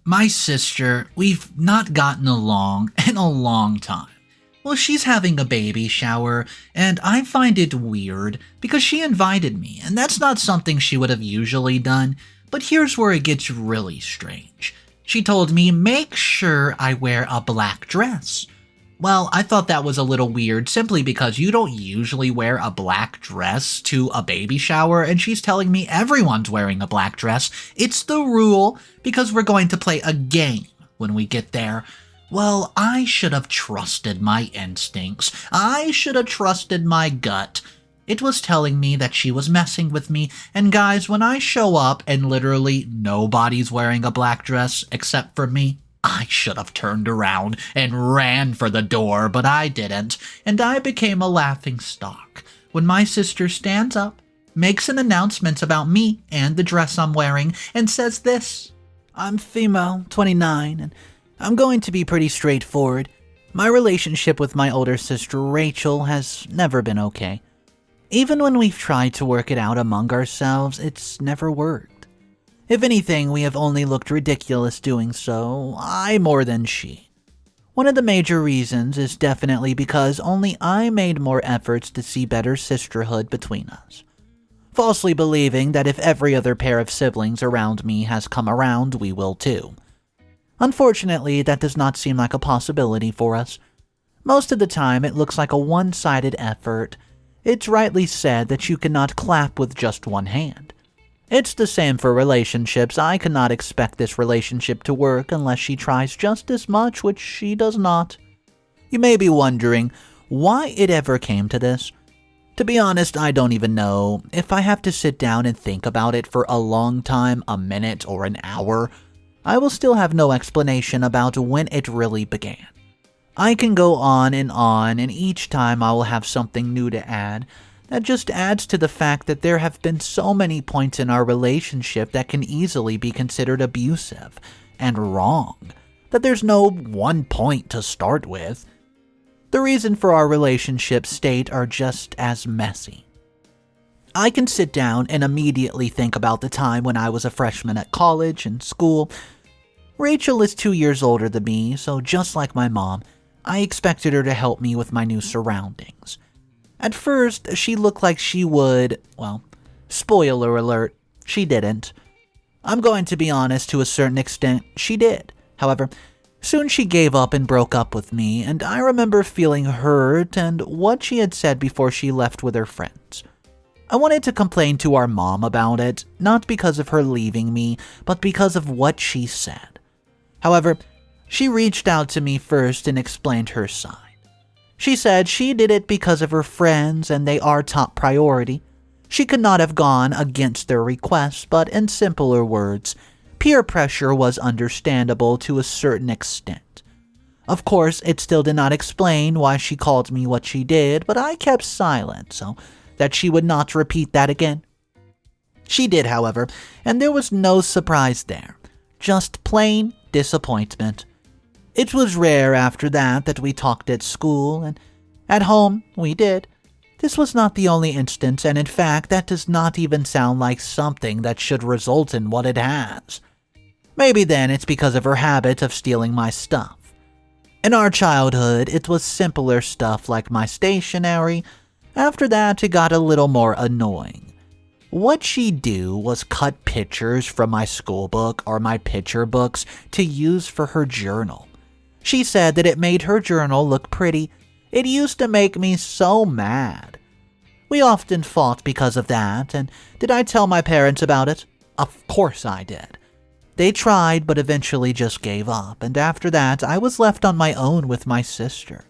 My sister, we've not gotten along in a long time. Well, she's having a baby shower, and I find it weird because she invited me, and that's not something she would have usually done. But here's where it gets really strange. She told me, make sure I wear a black dress. Well, I thought that was a little weird simply because you don't usually wear a black dress to a baby shower, and she's telling me everyone's wearing a black dress. It's the rule because we're going to play a game when we get there. Well, I should have trusted my instincts. I should have trusted my gut. It was telling me that she was messing with me, and guys, when I show up and literally nobody's wearing a black dress except for me, I should have turned around and ran for the door, but I didn't, and I became a laughing stock when my sister stands up, makes an announcement about me and the dress I'm wearing, and says this: I'm female, 29, and I'm going to be pretty straightforward. My relationship with my older sister Rachel has never been okay. Even when we've tried to work it out among ourselves, it's never worked. If anything, we have only looked ridiculous doing so, I more than she. One of the major reasons is definitely because only I made more efforts to see better sisterhood between us, falsely believing that if every other pair of siblings around me has come around, we will too. Unfortunately, that does not seem like a possibility for us. Most of the time, it looks like a one-sided effort. It's rightly said that you cannot clap with just one hand. It's the same for relationships. I cannot expect this relationship to work unless she tries just as much, which she does not. You may be wondering why it ever came to this. To be honest, I don't even know. If I have to sit down and think about it for a long time, a minute or an hour, I will still have no explanation about when it really began. I can go on, and each time I will have something new to add. That just adds to the fact that there have been so many points in our relationship that can easily be considered abusive and wrong, that there's no one point to start with. The reason for our relationship state are just as messy. I can sit down and immediately think about the time when I was a freshman at college and school. Rachel is 2 years older than me, so just like my mom, I expected her to help me with my new surroundings. At first, she looked like she would, well, spoiler alert, she didn't. I'm going to be honest, to a certain extent, she did. However, soon she gave up and broke up with me, and I remember feeling hurt and what she had said before she left with her friends. I wanted to complain to our mom about it, not because of her leaving me, but because of what she said. However, she reached out to me first and explained her side. She said she did it because of her friends and they are top priority. She could not have gone against their requests, but in simpler words, peer pressure was understandable to a certain extent. Of course, it still did not explain why she called me what she did, but I kept silent so that she would not repeat that again. She did, however, and there was no surprise there, just plain disappointment. It was rare after that we talked at school, and at home we did. This was not the only instance, and in fact, that does not even sound like something that should result in what it has. Maybe then it's because of her habit of stealing my stuff. In our childhood, it was simpler stuff like my stationery. After that, it got a little more annoying. What she'd do was cut pictures from my school book or my picture books to use for her journal. She said that it made her journal look pretty. It used to make me so mad. We often fought because of that, and did I tell my parents about it? Of course I did. They tried, but eventually just gave up, and after that, I was left on my own with my sister.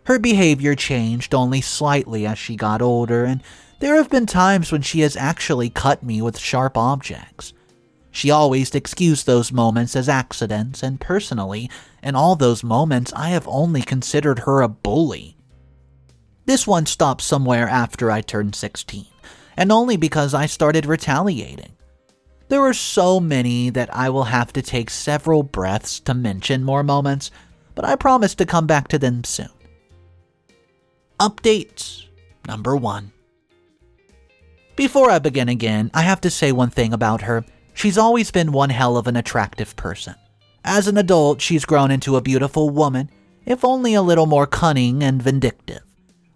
Her behavior changed only slightly as she got older, and there have been times when she has actually cut me with sharp objects. She always excused those moments as accidents, and personally, in all those moments, I have only considered her a bully. This one stopped somewhere after I turned 16, and only because I started retaliating. There were so many that I will have to take several breaths to mention more moments, but I promise to come back to them soon. Update number 1. Before I begin again, I have to say one thing about her. She's always been one hell of an attractive person. As an adult, she's grown into a beautiful woman, if only a little more cunning and vindictive.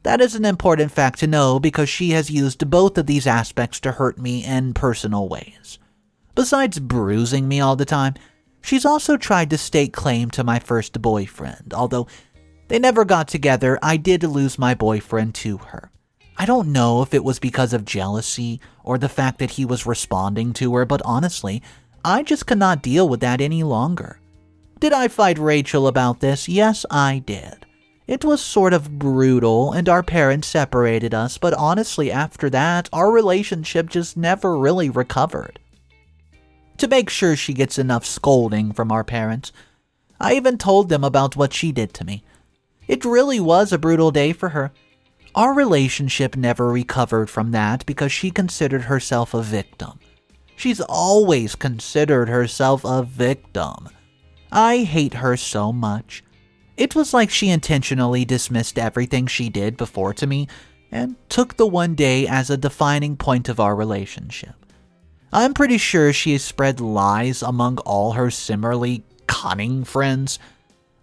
That is an important fact to know because she has used both of these aspects to hurt me in personal ways. Besides bruising me all the time, she's also tried to stake claim to my first boyfriend. Although they never got together, I did lose my boyfriend to her. I don't know if it was because of jealousy or the fact that he was responding to her, but honestly, I just could not deal with that any longer. Did I fight Rachel about this? Yes, I did. It was sort of brutal, and our parents separated us, but honestly, after that, our relationship just never really recovered. To make sure she gets enough scolding from our parents, I even told them about what she did to me. It really was a brutal day for her. Our relationship never recovered from that because she considered herself a victim. She's always considered herself a victim. I hate her so much. It was like she intentionally dismissed everything she did before to me and took the one day as a defining point of our relationship. I'm pretty sure she has spread lies among all her similarly cunning friends.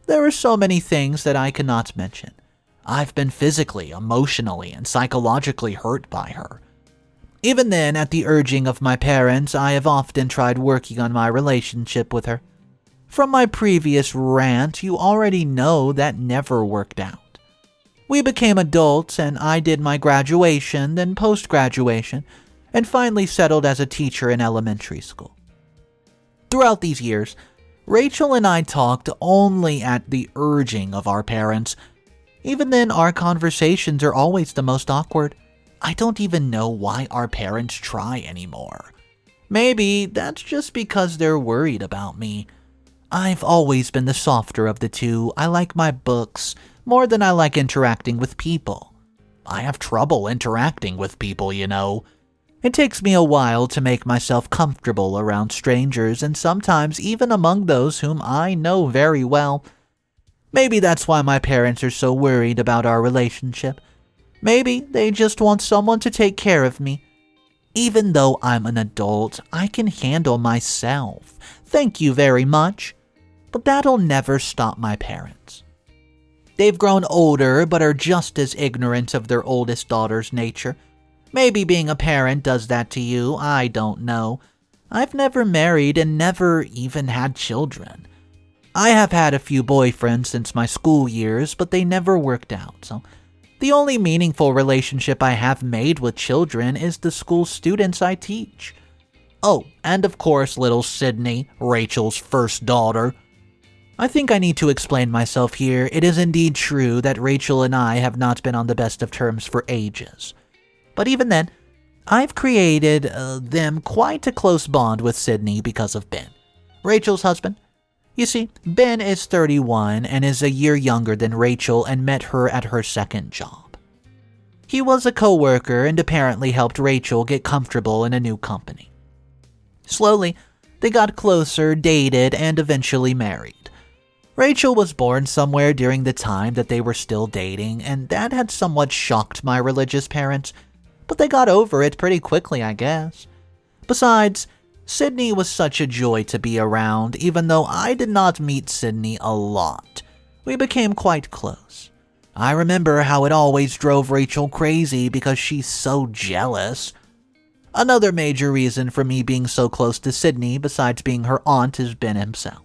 There are so many things that I cannot mention. I've been physically, emotionally, and psychologically hurt by her. Even then, at the urging of my parents, I have often tried working on my relationship with her. From my previous rant, you already know that never worked out. We became adults and I did my graduation, then post-graduation, and finally settled as a teacher in elementary school. Throughout these years, Rachel and I talked only at the urging of our parents. Even then, our conversations are always the most awkward. I don't even know why our parents try anymore. Maybe that's just because they're worried about me. I've always been the softer of the two. I like my books more than I like interacting with people. I have trouble interacting with people, you know. It takes me a while to make myself comfortable around strangers and sometimes even among those whom I know very well. Maybe that's why my parents are so worried about our relationship. Maybe they just want someone to take care of me. Even though I'm an adult, I can handle myself. Thank you very much. But that'll never stop my parents. They've grown older but are just as ignorant of their oldest daughter's nature. Maybe being a parent does that to you, I don't know. I've never married and never even had children. I have had a few boyfriends since my school years, but they never worked out, so the only meaningful relationship I have made with children is the school students I teach. Oh, and of course little Sydney, Rachel's first daughter. I think I need to explain myself here. It is indeed true that Rachel and I have not been on the best of terms for ages. But even then, I've created them quite a close bond with Sydney because of Ben, Rachel's husband. You see, Ben is 31 and is a year younger than Rachel and met her at her second job. He was a co-worker and apparently helped Rachel get comfortable in a new company. Slowly, they got closer, dated, and eventually married. Rachel was born somewhere during the time that they were still dating, and that had somewhat shocked my religious parents, but they got over it pretty quickly, I guess. Besides, Sydney was such a joy to be around, even though I did not meet Sydney a lot. We became quite close. I remember how it always drove Rachel crazy because she's so jealous. Another major reason for me being so close to Sydney, besides being her aunt, is Ben himself.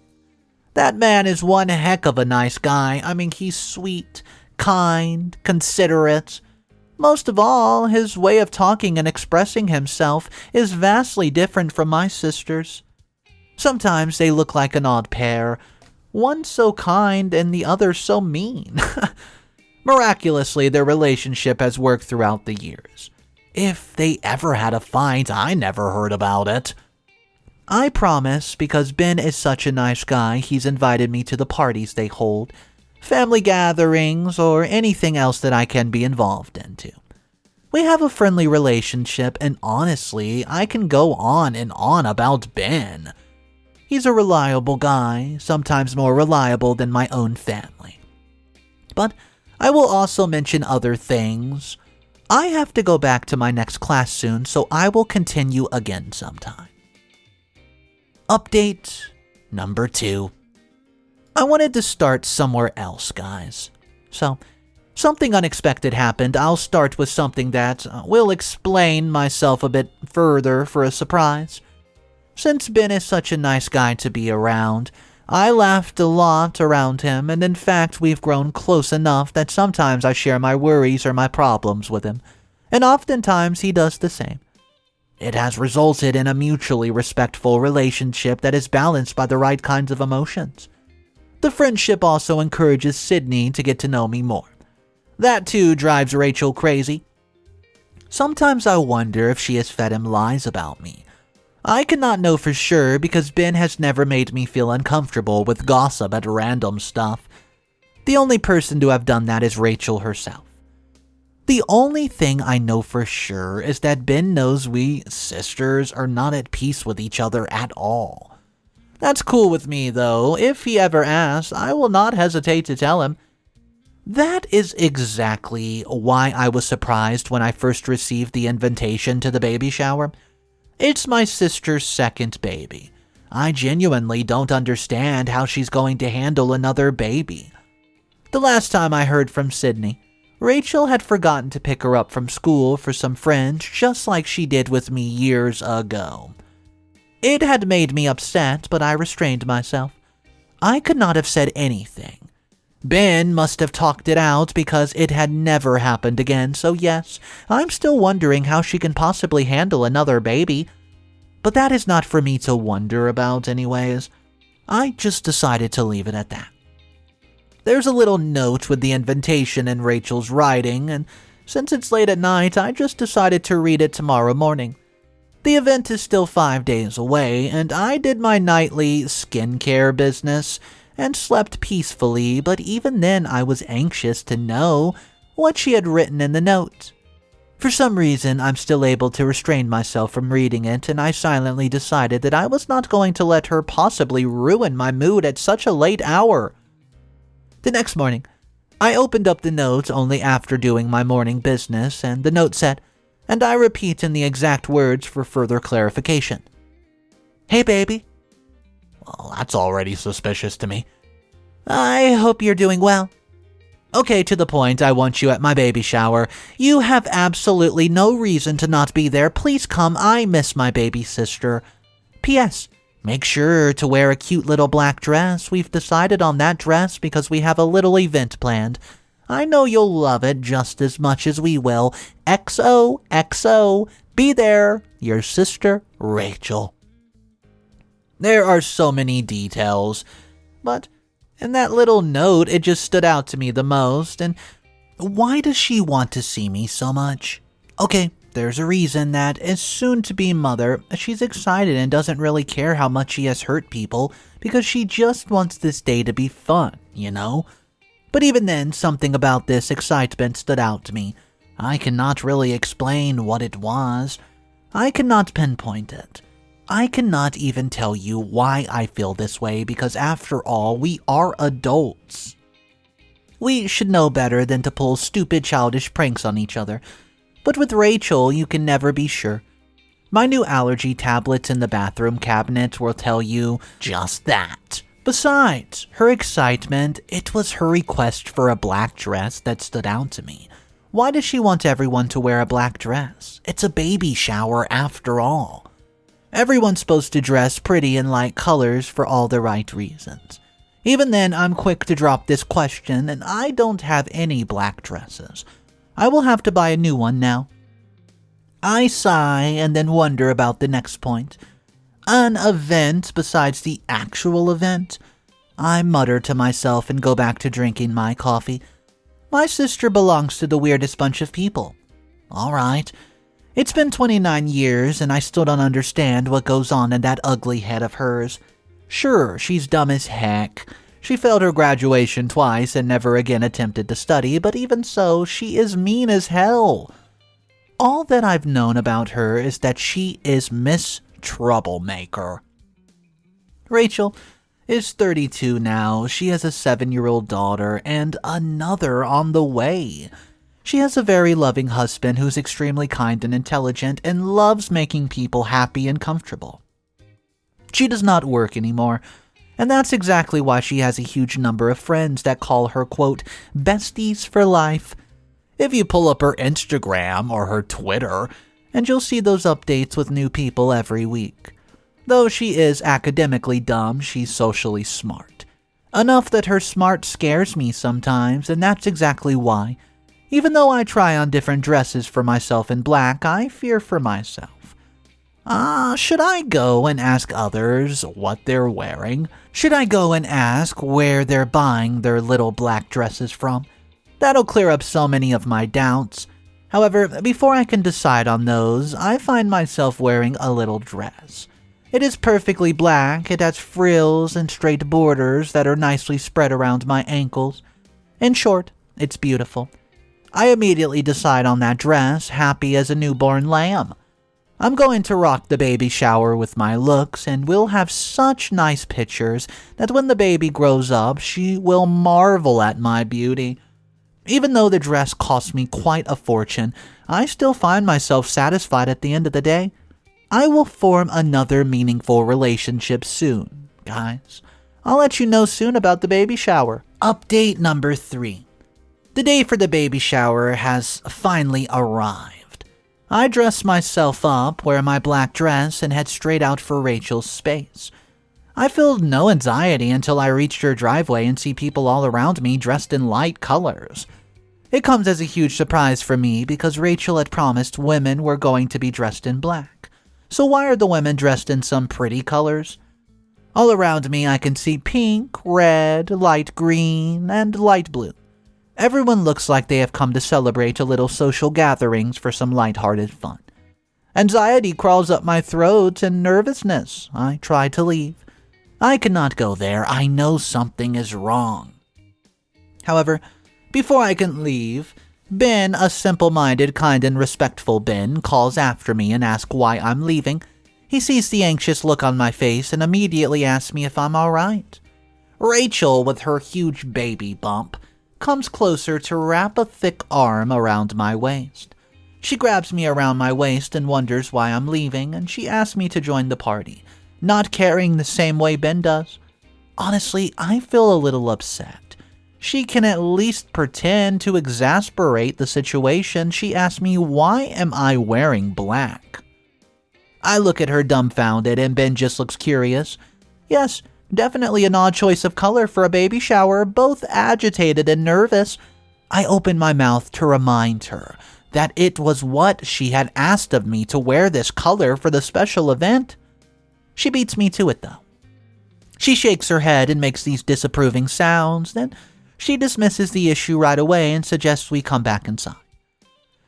That man is one heck of a nice guy. I mean, he's sweet, kind, considerate. Most of all, his way of talking and expressing himself is vastly different from my sister's. Sometimes they look like an odd pair, one so kind and the other so mean. Miraculously, their relationship has worked throughout the years. If they ever had a fight, I never heard about it. I promise, because Ben is such a nice guy, he's invited me to the parties they hold, family gatherings, or anything else that I can be involved into. We have a friendly relationship, and honestly, I can go on and on about Ben. He's a reliable guy, sometimes more reliable than my own family. But I will also mention other things. I have to go back to my next class soon, so I will continue again sometime. Update number 2. I wanted to start somewhere else, guys. So, something unexpected happened. I'll start with something that will explain myself a bit further for a surprise. Since Ben is such a nice guy to be around, I laughed a lot around him, and in fact we've grown close enough that sometimes I share my worries or my problems with him, and oftentimes he does the same. It has resulted in a mutually respectful relationship that is balanced by the right kinds of emotions. The friendship also encourages Sydney to get to know me more. That too drives Rachel crazy. Sometimes I wonder if she has fed him lies about me. I cannot know for sure because Ben has never made me feel uncomfortable with gossip at random stuff. The only person to have done that is Rachel herself. The only thing I know for sure is that Ben knows we sisters are not at peace with each other at all. That's cool with me though. If he ever asks, I will not hesitate to tell him. That is exactly why I was surprised when I first received the invitation to the baby shower. It's my sister's second baby. I genuinely don't understand how she's going to handle another baby. The last time I heard from Sydney, Rachel had forgotten to pick her up from school for some friends just like she did with me years ago. It had made me upset, but I restrained myself. I could not have said anything. Ben must have talked it out because it had never happened again, so yes, I'm still wondering how she can possibly handle another baby. But that is not for me to wonder about anyways. I just decided to leave it at that. There's a little note with the invitation in Rachel's writing, and since it's late at night, I just decided to read it tomorrow morning. The event is still 5 days away, and I did my nightly skincare business and slept peacefully, but even then I was anxious to know what she had written in the note. For some reason, I'm still able to restrain myself from reading it, and I silently decided that I was not going to let her possibly ruin my mood at such a late hour. The next morning, I opened up the note only after doing my morning business, and the note said, and I repeat in the exact words for further clarification. Hey baby. Well, that's already suspicious to me. I hope you're doing well. Okay, to the point, I want you at my baby shower. You have absolutely no reason to not be there. Please come, I miss my baby sister. P.S. Make sure to wear a cute little black dress. We've decided on that dress because we have a little event planned. I know you'll love it just as much as we will. XOXO. Be there. Your sister, Rachel. There are so many details, but in that little note, it just stood out to me the most. And why does she want to see me so much? Okay, there's a reason that as soon-to-be mother, she's excited and doesn't really care how much she has hurt people because she just wants this day to be fun, you know? But even then, something about this excitement stood out to me. I cannot really explain what it was. I cannot pinpoint it. I cannot even tell you why I feel this way because after all, we are adults. We should know better than to pull stupid childish pranks on each other. But with Rachel, you can never be sure. My new allergy tablets in the bathroom cabinet will tell you just that. Besides, her excitement, it was her request for a black dress that stood out to me. Why does she want everyone to wear a black dress? It's a baby shower after all. Everyone's supposed to dress pretty in light colors for all the right reasons. Even then, I'm quick to drop this question, and I don't have any black dresses. I will have to buy a new one now. I sigh and then wonder about the next point. An event besides the actual event? I mutter to myself and go back to drinking my coffee. My sister belongs to the weirdest bunch of people. All right. It's been 29 years and I still don't understand what goes on in that ugly head of hers. Sure, she's dumb as heck. She failed her graduation twice and never again attempted to study, but even so, she is mean as hell. All that I've known about her is that she is Miss Troublemaker. Rachel is 32 now. She has a 7-year-old daughter and another on the way. She has a very loving husband who's extremely kind and intelligent and loves making people happy and comfortable. She does not work anymore, And that's exactly why she has a huge number of friends that call her, quote, besties for life. If you pull up her Instagram or her Twitter, and you'll see those updates with new people every week. Though she is academically dumb, she's socially smart. Enough that her smart scares me sometimes, and that's exactly why. Even though I try on different dresses for myself in black, I fear for myself. Should I go and ask others what they're wearing? Should I go and ask where they're buying their little black dresses from? That'll clear up so many of my doubts. However, before I can decide on those, I find myself wearing a little dress. It is perfectly black, it has frills and straight borders that are nicely spread around my ankles. In short, it's beautiful. I immediately decide on that dress, happy as a newborn lamb. I'm going to rock the baby shower with my looks, and we'll have such nice pictures that when the baby grows up, she will marvel at my beauty. Even though the dress cost me quite a fortune, I still find myself satisfied at the end of the day. I will form another meaningful relationship soon, guys. I'll let you know soon about the baby shower. Update number 3. The day for the baby shower has finally arrived. I dress myself up, wear my black dress, and head straight out for Rachel's space. I felt no anxiety until I reached her driveway and see people all around me dressed in light colors. It comes as a huge surprise for me because Rachel had promised women were going to be dressed in black. So why are the women dressed in some pretty colors? All around me I can see pink, red, light green, and light blue. Everyone looks like they have come to celebrate a little social gatherings for some lighthearted fun. Anxiety crawls up my throat and nervousness. I try to leave. I cannot go there. I know something is wrong. However, before I can leave, Ben, a simple-minded, kind, and respectful Ben, calls after me and asks why I'm leaving. He sees the anxious look on my face and immediately asks me if I'm alright. Rachel, with her huge baby bump, comes closer to wrap a thick arm around my waist. She grabs me around my waist and wonders why I'm leaving, and she asks me to join the party, not caring the same way Ben does. Honestly, I feel a little upset. She can at least pretend to exasperate the situation. She asks me, why am I wearing black? I look at her dumbfounded, and Ben just looks curious. Yes, definitely an odd choice of color for a baby shower, both agitated and nervous. I open my mouth to remind her that it was what she had asked of me to wear this color for the special event. She beats me to it, though. She shakes her head and makes these disapproving sounds, then she dismisses the issue right away and suggests we come back inside.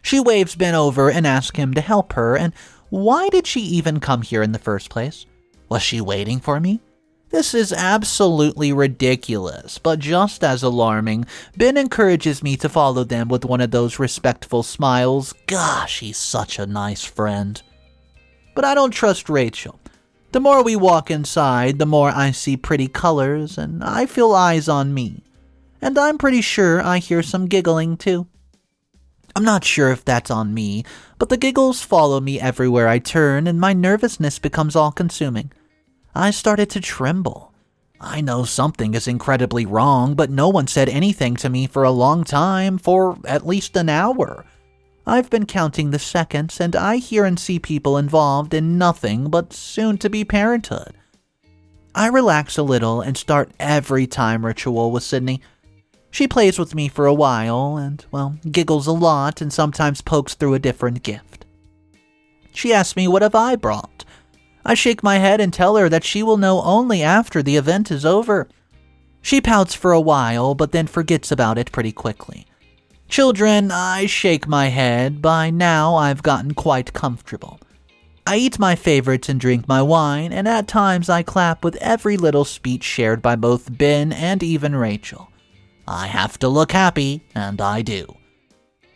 She waves Ben over and asks him to help her, and why did she even come here in the first place? Was she waiting for me? This is absolutely ridiculous, but just as alarming, Ben encourages me to follow them with one of those respectful smiles. Gosh, he's such a nice friend. But I don't trust Rachel. The more we walk inside, the more I see pretty colors, and I feel eyes on me. And I'm pretty sure I hear some giggling too. I'm not sure if that's on me, but the giggles follow me everywhere I turn, and my nervousness becomes all-consuming. I started to tremble. I know something is incredibly wrong, but no one said anything to me for a long time, for at least an hour. I've been counting the seconds, and I hear and see people involved in nothing but soon-to-be parenthood. I relax a little and start every time ritual with Sydney. She plays with me for a while and, giggles a lot and sometimes pokes through a different gift. She asks me what have I brought. I shake my head and tell her that she will know only after the event is over. She pouts for a while, but then forgets about it pretty quickly. Children, I shake my head. By now, I've gotten quite comfortable. I eat my favorites and drink my wine, and at times I clap with every little speech shared by both Ben and even Rachel. I have to look happy, and I do.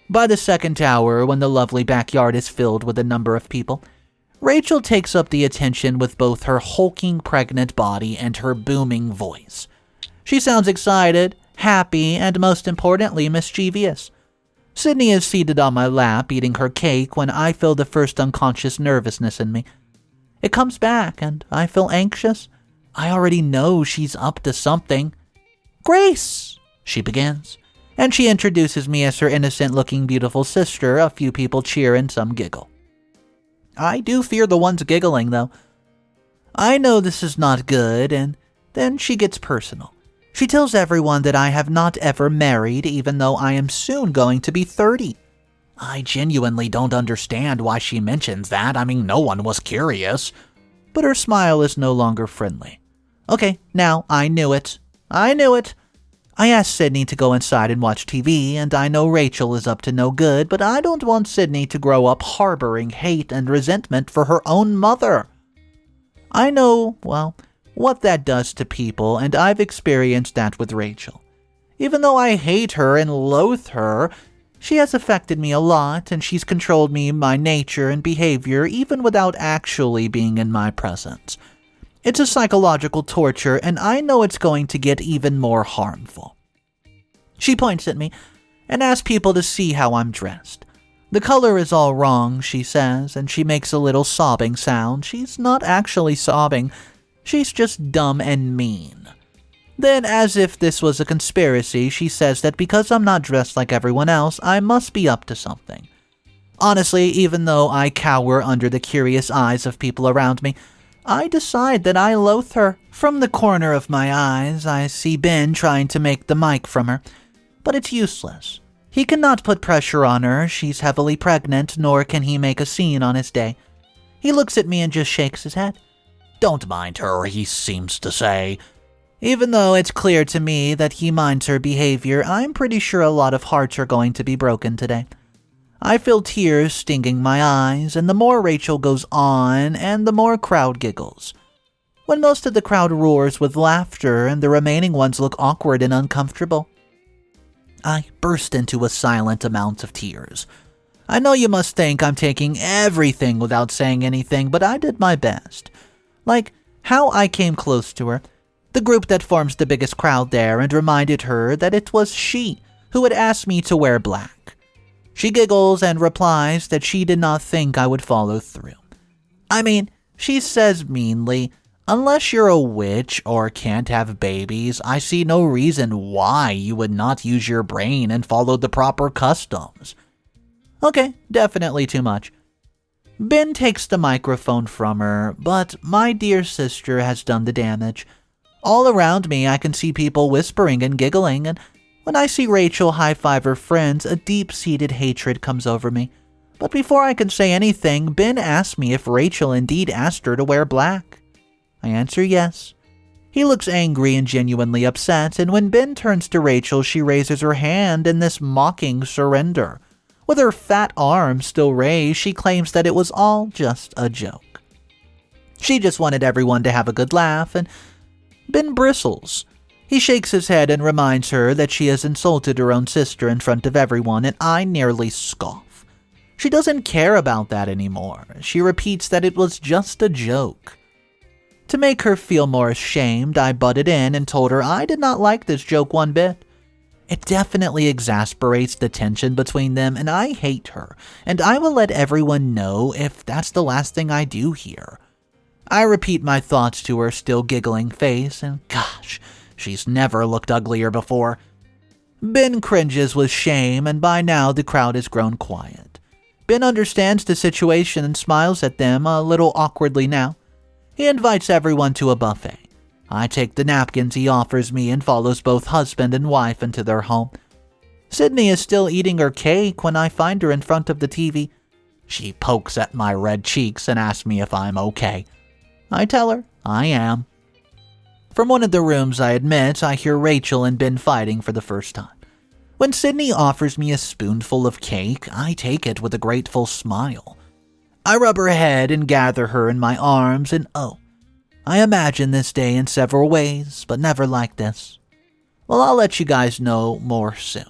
By the second hour, when the lovely backyard is filled with a number of people, Rachel takes up the attention with both her hulking pregnant body and her booming voice. She sounds excited, happy, and most importantly, mischievous. Sydney is seated on my lap eating her cake when I feel the first unconscious nervousness in me. It comes back, and I feel anxious. I already know she's up to something. "Grace," she begins, and she introduces me as her innocent-looking beautiful sister. A few people cheer and some giggle. I do fear the ones giggling, though. I know this is not good, and then she gets personal. She tells everyone that I have not ever married, even though I am soon going to be 30. I genuinely don't understand why she mentions that. I mean, no one was curious. But her smile is no longer friendly. Okay, now, I knew it. I asked Sydney to go inside and watch TV, and I know Rachel is up to no good, but I don't want Sydney to grow up harboring hate and resentment for her own mother. I know, well, what that does to people, and I've experienced that with Rachel. Even though I hate her and loathe her, she has affected me a lot, and she's controlled me, my nature and behavior, even without actually being in my presence. It's a psychological torture, and I know it's going to get even more harmful. She points at me and asks people to see how I'm dressed. The color is all wrong, she says, and she makes a little sobbing sound. She's not actually sobbing. She's just dumb and mean. Then, as if this was a conspiracy, she says that because I'm not dressed like everyone else, I must be up to something. Honestly, even though I cower under the curious eyes of people around me, I decide that I loathe her. From the corner of my eyes, I see Ben trying to make the mic from her, but it's useless. He cannot put pressure on her. She's heavily pregnant, nor can he make a scene on his day. He looks at me and just shakes his head. "Don't mind her," he seems to say. Even though it's clear to me that he minds her behavior, I'm pretty sure a lot of hearts are going to be broken today. I feel tears stinging my eyes, and the more Rachel goes on, and the more crowd giggles. When most of the crowd roars with laughter, and the remaining ones look awkward and uncomfortable, I burst into a silent amount of tears. I know you must think I'm taking everything without saying anything, but I did my best. Like how I came close to her, the group that forms the biggest crowd there, and reminded her that it was she who had asked me to wear black. She giggles and replies that she did not think I would follow through. I mean, she says meanly, "Unless you're a witch or can't have babies, I see no reason why you would not use your brain and follow the proper customs." Okay, definitely too much. Ben takes the microphone from her, but my dear sister has done the damage. All around me, I can see people whispering and giggling, and when I see Rachel high-five her friends, a deep-seated hatred comes over me. But before I can say anything, Ben asks me if Rachel indeed asked her to wear black. I answer yes. He looks angry and genuinely upset, and when Ben turns to Rachel, she raises her hand in this mocking surrender. With her fat arms still raised, she claims that it was all just a joke. She just wanted everyone to have a good laugh, and Ben bristles. He shakes his head and reminds her that she has insulted her own sister in front of everyone, and I nearly scoff. She doesn't care about that anymore. She repeats that it was just a joke. To make her feel more ashamed, I butted in and told her I did not like this joke one bit. It definitely exasperates the tension between them, and I hate her, and I will let everyone know if that's the last thing I do here. I repeat my thoughts to her still giggling face, and gosh, she's never looked uglier before. Ben cringes with shame, and by now the crowd has grown quiet. Ben understands the situation and smiles at them a little awkwardly now. He invites everyone to a buffet. I take the napkins he offers me and follows both husband and wife into their home. Sydney is still eating her cake when I find her in front of the TV. She pokes at my red cheeks and asks me if I'm okay. I tell her I am. From one of the rooms, I admit, I hear Rachel and Ben fighting for the first time. When Sydney offers me a spoonful of cake, I take it with a grateful smile. I rub her head and gather her in my arms, and oh, I imagine this day in several ways, but never like this. Well, I'll let you guys know more soon.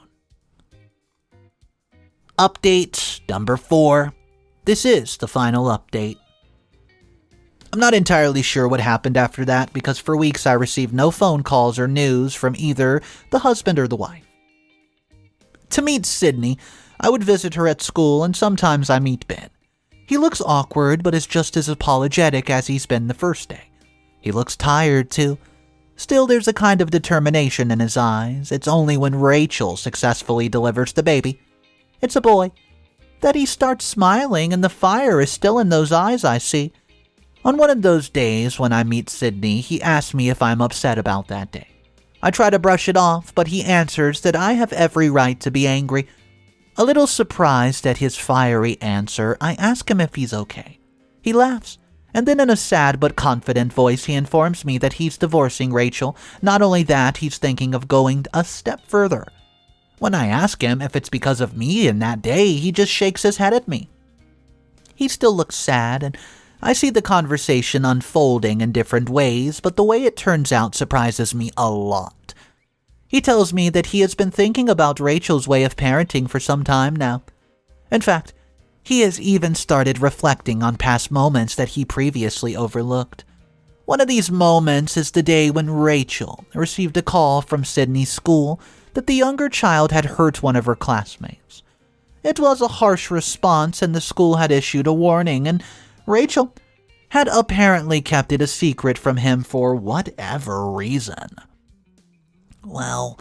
Update number 4. This is the final update. I'm not entirely sure what happened after that because for weeks I received no phone calls or news from either the husband or the wife. To meet Sydney, I would visit her at school and sometimes I meet Ben. He looks awkward but is just as apologetic as he's been the first day. He looks tired, too. Still, there's a kind of determination in his eyes. It's only when Rachel successfully delivers the baby, it's a boy, that he starts smiling, and the fire is still in those eyes I see. On one of those days when I meet Sydney, he asks me if I'm upset about that day. I try to brush it off, but he answers that I have every right to be angry. A little surprised at his fiery answer, I ask him if he's okay. He laughs, and then in a sad but confident voice he informs me that he's divorcing Rachel. Not only that, he's thinking of going a step further. When I ask him if it's because of me in that day, he just shakes his head at me. He still looks sad, and I see the conversation unfolding in different ways, but the way it turns out surprises me a lot. He tells me that he has been thinking about Rachel's way of parenting for some time now. In fact, he has even started reflecting on past moments that he previously overlooked. One of these moments is the day when Rachel received a call from Sydney's school that the younger child had hurt one of her classmates. It was a harsh response, and the school had issued a warning, and Rachel had apparently kept it a secret from him for whatever reason. Well,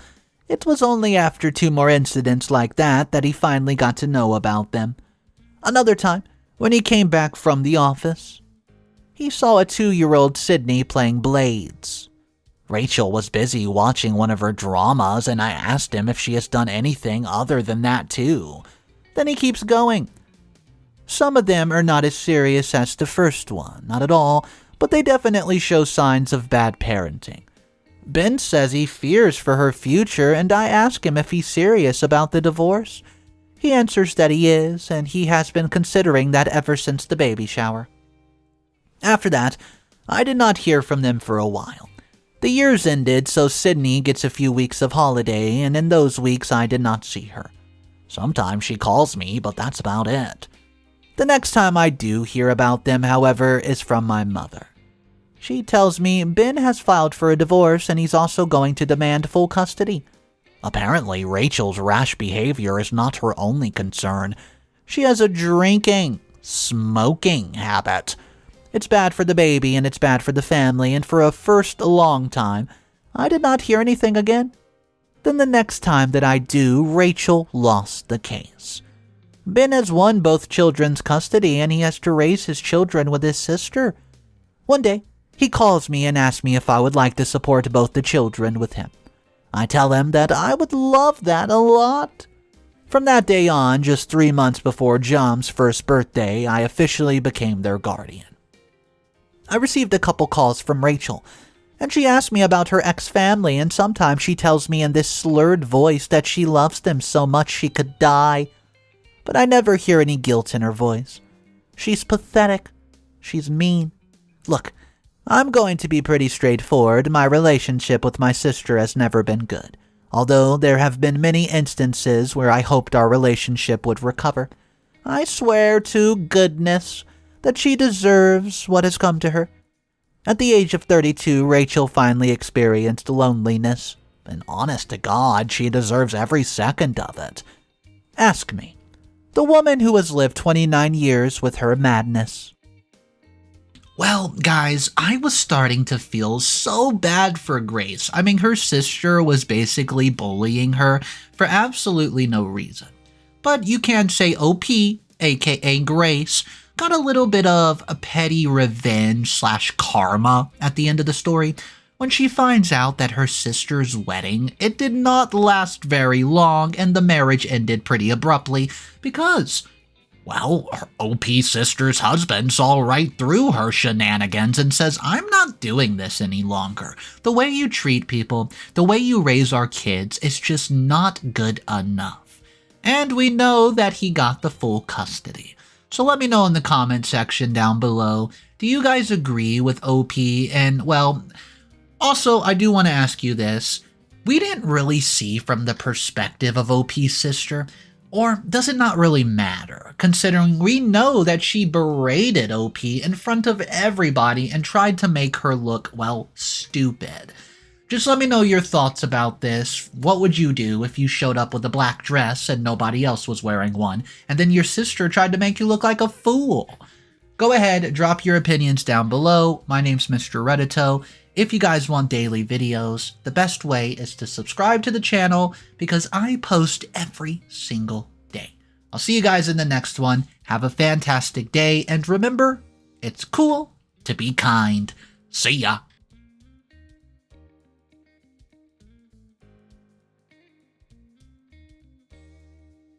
it was only after 2 more incidents like that he finally got to know about them. Another time, when he came back from the office, he saw a 2-year-old Sydney playing blades. Rachel was busy watching one of her dramas, and I asked him if she has done anything other than that too. Then he keeps going. Some of them are not as serious as the first one, not at all, but they definitely show signs of bad parenting. Ben says he fears for her future, and I ask him if he's serious about the divorce. He answers that he is, and he has been considering that ever since the baby shower. After that, I did not hear from them for a while. The years ended, so Sydney gets a few weeks of holiday, and in those weeks I did not see her. Sometimes she calls me, but that's about it. The next time I do hear about them, however, is from my mother. She tells me Ben has filed for a divorce, and he's also going to demand full custody. Apparently, Rachel's rash behavior is not her only concern. She has a drinking, smoking habit. It's bad for the baby, and it's bad for the family, and for a first long time, I did not hear anything again. Then the next time that I do, Rachel lost the case. Ben has won both children's custody, and he has to raise his children with his sister. One day, he calls me and asks me if I would like to support both the children with him. I tell him that I would love that a lot. From that day on, just 3 months before Jom's first birthday, I officially became their guardian. I received a couple calls from Rachel, and she asked me about her ex-family, and sometimes she tells me in this slurred voice that she loves them so much she could die. But I never hear any guilt in her voice. She's pathetic. She's mean. Look, I'm going to be pretty straightforward. My relationship with my sister has never been good, although there have been many instances where I hoped our relationship would recover. I swear to goodness that she deserves what has come to her. At the age of 32, Rachel finally experienced loneliness, and honest to God, she deserves every second of it. Ask me, the woman who has lived 29 years with her madness. Well, guys, I was starting to feel so bad for Grace. I mean, her sister was basically bullying her for absolutely no reason. But you can say OP, aka Grace, got a little bit of a petty revenge/karma at the end of the story. When she finds out that her sister's wedding, it did not last very long, and the marriage ended pretty abruptly because, well, her OP sister's husband saw right through her shenanigans and says, I'm not doing this any longer. The way you treat people, the way you raise our kids is just not good enough. And we know that he got the full custody. So let me know in the comment section down below, do you guys agree with OP? And, well, also, I do want to ask you this. We didn't really see from the perspective of OP's sister, or does it not really matter, considering we know that she berated OP in front of everybody and tried to make her look, well, stupid. Just let me know your thoughts about this. What would you do if you showed up with a black dress and nobody else was wearing one, and then your sister tried to make you look like a fool? Go ahead, drop your opinions down below. My name's Mr. Reddito. If you guys want daily videos, the best way is to subscribe to the channel because I post every single day. I'll see you guys in the next one. Have a fantastic day, and remember, it's cool to be kind. See ya.